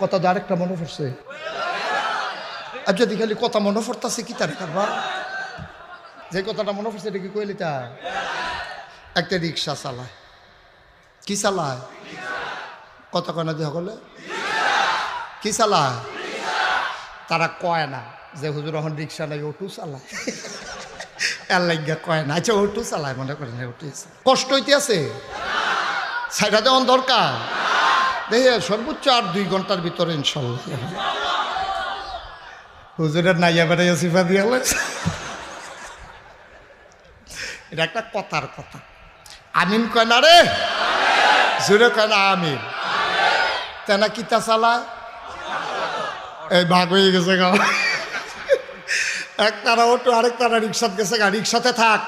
কথা তো আরেকটা মনে পড়ছে। আর যদি খালি কথা মনে পড়তেছে কি তার কারবা, যে কথাটা মনে পড়ছে এটা কি কইলি তা? একটা রিক্সা চালায়, কি চালায়? কথা কয় না যে সকলে কি চালায়? তারা কয় না যে হুজুর এখন রিক্সা নাই, অটো চালায়। এর লাগিয়া কয় না। আচ্ছা অটো চালায়, মনে করেন অটো কষ্ট হইতে আছে, সাইডা দেওয়ান দরকার। দেখে সর্বোচ্চ আর 2 ঘন্টার ভিতরে ইনশাল্লাহ হুজুরের নাইয়া বেড়াইয়া সিফা দিয়া লাগছে। এটা একটা কথার কথা। আমিন কয় না রে, জোরে কয় না আমিন। তেনা কিতা চালায়, এই ভাগ হয়ে গেছে গা। এক তারা অটো, আরেক তারা রিক্সাতে গেছে গা। রিক্সাতে থাক,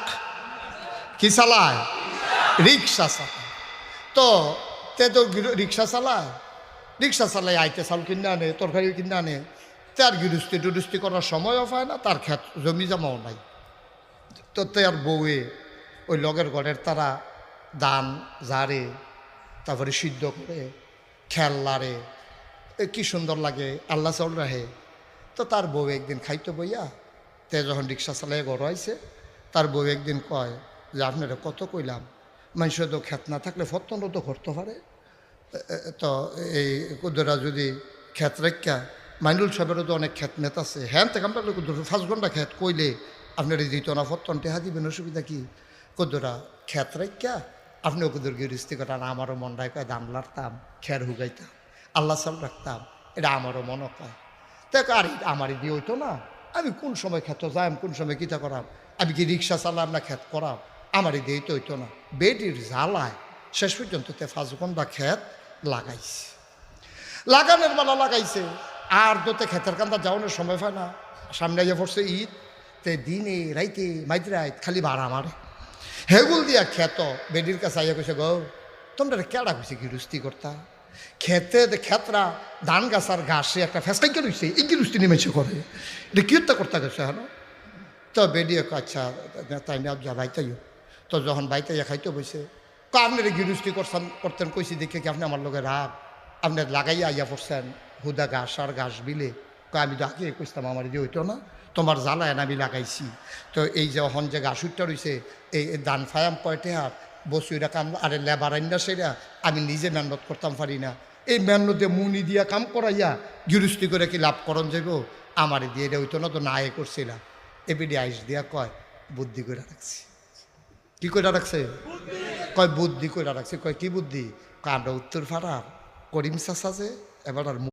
কি চালায়? রিক্সা চালায়। তো তে তো রিক্সা চালায়, রিক্সা চালায় আইতে চাল কিনে আনে, তরকারি কিনে আনে। তার গৃহস্থী টুরুস্তি করার সময়ও পায় না, তার ক্ষেত জমি জমাও নাই। তো তার বউয়ে ওই লগের ঘরের তারা ধান ঝাড়ে, তারপরে সিদ্ধ করে খেল লাড়ে, কি সুন্দর লাগে, আল্লাহ চাউল রাহে। তো তার বউ একদিন খাইতো বইয়া, তে যখন রিক্সা চালায় ঘর আইছে, তার বউ একদিন কয় যে আপনারা কত কইলাম, মানুষের তো ক্ষেত না থাকলে ফতন তো করতে পারে। তো এই কুদরা যদি ক্ষেত রেখা, মাইনুল সাহেবেরও তো অনেক ক্ষেত মেত আছে, হ্যাঁ থেকে আমরা 5 ঘন্টা ক্ষেত কইলে আপনার দিত না, ফতন টেহা দিবেন, অসুবিধা কি? কুদরা ক্ষেত রেখা আপনি কুদর গিরিস্তি করেন, আমারও মন রায় কয় দাম লাড়তাম, খের হুগাইতাম, আল্লাহ সাল রাখতাম, এটা আমারও মনে কয়। দেখ আর আমারই দিয়ে হইতো না, আমি কোন সময় ক্ষেত যাইম, কোন সময় কিতা করাম, আমি কি রিক্সা চালাম না ক্ষেত করাম, আমারই দিয়ে তো হইতো না। বেটির জ্বালায় শেষ পর্যন্ত 5 ঘন্টা ক্ষেত লাগাইছে। লাগানোর বেলা লাগাইছে, আর দোতে ক্ষেতের কান্দা যাওয়ানোর সময় পায় না। সামনে আইয়া পড়ছে ঈদ, তে দিনে রাইতে মাইতে খালি ভাড়া মারে। হেগুল দিয়া ক্ষেত বেডির কাছে আইয়া কইছে, গো তোমরা কেডা কইছে গিরুস্তি করতা? খেতে ক্ষেতরা ধান গাছ আর ঘাসে একটা ফেসকাই কে রইছে, এই গিরুস্তি নেমেছে করে, এটা কি করতে গেছে হ্যাঁ? তো বেডিয়ে আচ্ছা তাই না যা বাইতাইও। তো যখন বাইতাইয়া খাইতে বসে, আপনারা গিরুস্তি করতেন কইছি দেখে কি আপনি আমার লোকের রাগ, আপনার লাগাইয়া আইয়া পড়ছেন হুদা ঘাস আর ঘাস বিলে। আমি তো আগে কইতাম আমার যে হইতো না, তোমার জ্বালায় আমি লাগাইছি। তো এই যে হন যে ঘাস উঠটা রয়েছে, এই দান ফায়াম কয়টে হার বসুইরা কাম, আরে লেবার আইনা সেরা আমি নিজে মেহনত করতাম পারি না, এই মেহনতে মুনি দিয়া কাম করাইয়া গিরুস্তি করে কি লাভ করন যাব? আমারে দিয়ে এটা হইতো না, তো না এ করছিলাম। এবিডি আইস দিয়া কয় বুদ্ধি করে রাখছি। কি করে রাখছে? কয় বুদ্ধি করে রাখছে। কয় কি বুদ্ধি? কয় আমরা উত্তর পাড়ার করিম চাচা যে এবার আর